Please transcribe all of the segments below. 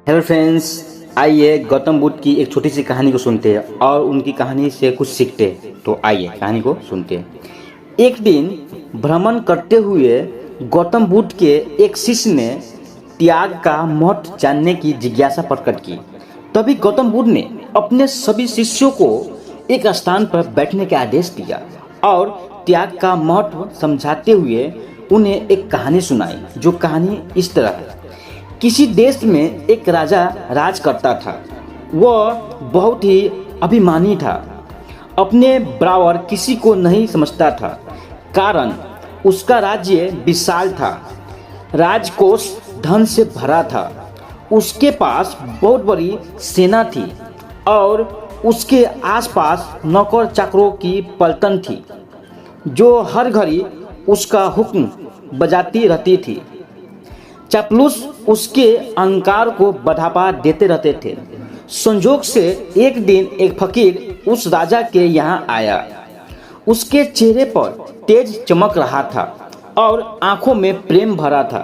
Hello friends, आइए गौतम बुद्ध की एक छोटी सी कहानी को सुनते हैं और उनकी कहानी से कुछ सीखते हैं। तो आइए कहानी को सुनते हैं। एक दिन भ्रमण करते हुए गौतम बुद्ध के एक शिष्य ने त्याग का महत्व जानने की जिज्ञासा प्रकट की। तभी गौतम बुद्ध ने अपने सभी शिष्यों को एक स्थान पर बैठने का आदेश दिया और त्याग का महत्व समझाते हुए उन्हें एक कहानी सुनाई। जो कहानी इस तरह है। किसी देश में एक राजा राज करता था। वह बहुत ही अभिमानी था, अपने बराबर किसी को नहीं समझता था। कारण उसका राज्य विशाल था, राजकोष धन से भरा था, उसके पास बहुत बड़ी सेना थी और उसके आसपास नौकर चाकरों की पलटन थी जो हर घड़ी उसका हुक्म बजाती रहती थी। चापलूस उसके अहंकार को बढ़ावा देते रहते थे। संजोग से एक दिन एक फकीर उस राजा के यहाँ आया। उसके चेहरे पर तेज चमक रहा था और आंखों में प्रेम भरा था।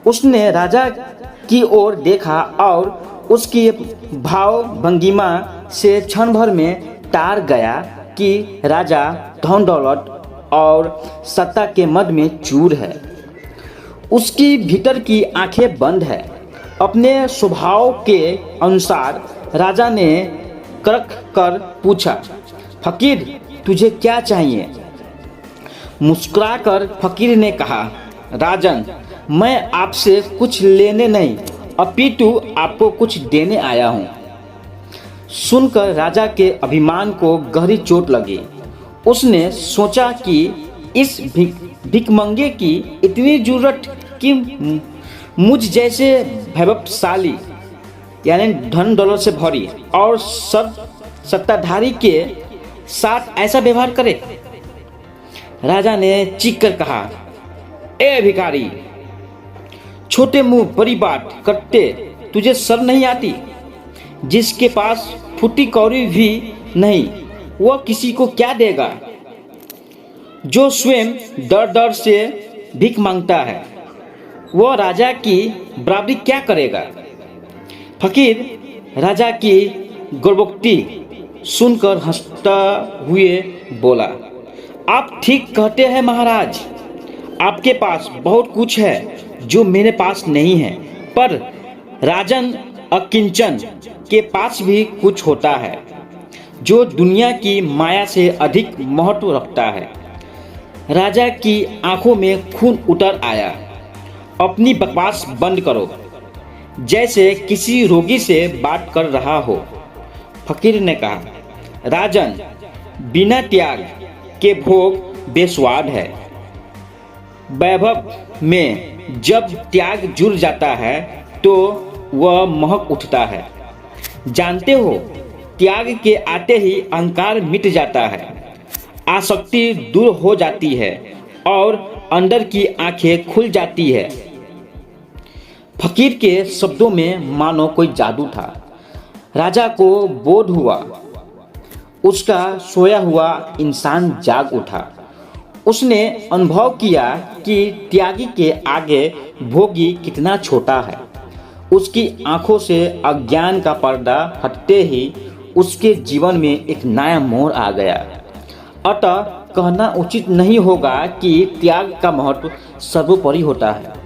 उसने राजा की ओर देखा और उसकी भाव भंगिमा से क्षण भर में तार गया कि राजा धन दौलत और सत्ता के मद में चूर है। उसकी भीतर की आंखें बंद है। अपने स्वभाव के अनुसार राजा ने कड़क कर पूछा, फकीर तुझे क्या चाहिए? मुस्कुराकर फकीर ने कहा, राजन, मैं आपसे कुछ लेने नहीं अपितु आपको कुछ देने आया हूँ। सुनकर राजा के अभिमान को गहरी चोट लगी। उसने सोचा कि इस भिखमंगे की इतनी जरूरत कि मुझ जैसे वैभवशाली यानी धन दौलत से भरी और सब सत्ताधारी के साथ ऐसा व्यवहार करे। राजा ने चीख कर कहा, ए भिखारी, छोटे मुंह बड़ी बात करते तुझे शर्म नहीं आती? जिसके पास फूटी कौड़ी भी नहीं वह किसी को क्या देगा? जो स्वयं दर दर से भीख मांगता है वह राजा की बराबरी क्या करेगा? फकीर राजा की गर्भोक्ति सुनकर हंसता हुए बोला, आप ठीक कहते हैं महाराज, आपके पास बहुत कुछ है जो मेरे पास नहीं है। पर राजन अकिंचन के पास भी कुछ होता है जो दुनिया की माया से अधिक महत्व रखता है। राजा की आंखों में खून उतर आया। अपनी बकवास बंद करो, जैसे किसी रोगी से बात कर रहा हो। फकीर ने कहा, राजन, बिना त्याग के भोग बेस्वाद है। वैभव में जब त्याग जुड़ जाता है तो वह महक उठता है। जानते हो, त्याग के आते ही अहंकार मिट जाता है, आसक्ति दूर हो जाती है और अंदर की आंखें खुल जाती है। फकीर के शब्दों में मानो कोई जादू था। राजा को बोध हुआ, उसका सोया हुआ इंसान जाग उठा। उसने अनुभव किया कि त्यागी के आगे भोगी कितना छोटा है। उसकी आंखों से अज्ञान का पर्दा हटते ही उसके जीवन में एक नया मोड़ आ गया। अतः कहना उचित नहीं होगा कि त्याग का महत्व सर्वोपरि होता है।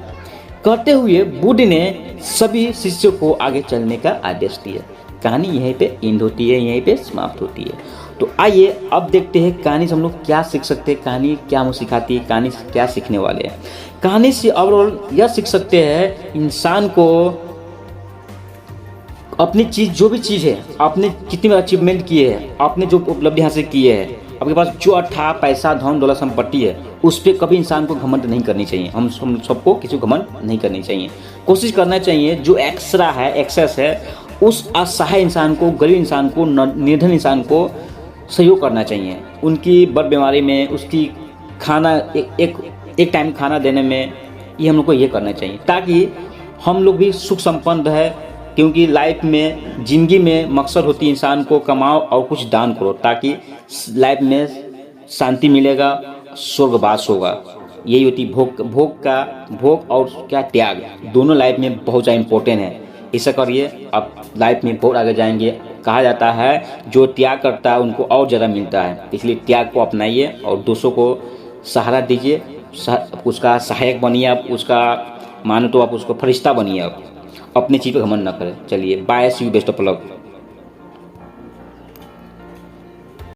कहते हुए बुद्ध ने सभी शिष्यों को आगे चलने का आदेश दिया। कहानी यहीं पे एंड होती है, यहीं पे समाप्त होती है। तो आइए अब देखते हैं कहानी से हम लोग क्या सीख सकते हैं, कहानी क्या हमें सिखाती है, कहानी से क्या सीखने वाले हैं। कहानी से ओवरऑल यह सीख सकते हैं इंसान को अपनी चीज़, जो भी चीज़ है, आपने कितनी अचीवमेंट किए हैं, आपने जो उपलब्धि हासिल किए हैं, आपके पास जो अथा पैसा धन दौलत संपत्ति है, उस पर कभी इंसान को घमंड नहीं करनी चाहिए। हम सबको किसी को घमंड नहीं करनी चाहिए। कोशिश करना चाहिए जो एक्स्ट्रा है, एक्सेस है, उस असहाय इंसान को, गरीब इंसान को, निर्धन इंसान को सहयोग करना चाहिए। उनकी बड़ बीमारी में उसकी खाना एक टाइम खाना देने में ये हम लोग को ये करना चाहिए, ताकि हम लोग भी सुख संपन्न रहे। क्योंकि लाइफ में, ज़िंदगी में मकसद होती है इंसान को कमाओ और कुछ दान करो, ताकि लाइफ में शांति मिलेगा, स्वर्गवास होगा। यही होती भोग और क्या, त्याग, दोनों लाइफ में बहुत ज़्यादा इम्पोर्टेंट है। ऐसा करिए, आप लाइफ में बहुत आगे जाएंगे। कहा जाता है जो त्याग करता है उनको और ज़्यादा मिलता है, इसलिए त्याग को अपनाइए और दूसरों को सहारा दीजिए, उसका सहायक बनिए, आप उसका मानो तो आप उसको फरिश्ता बनिए, आप अपनी चीज़ पे घमंड ना करें। चलिए bye, see you, best of luck.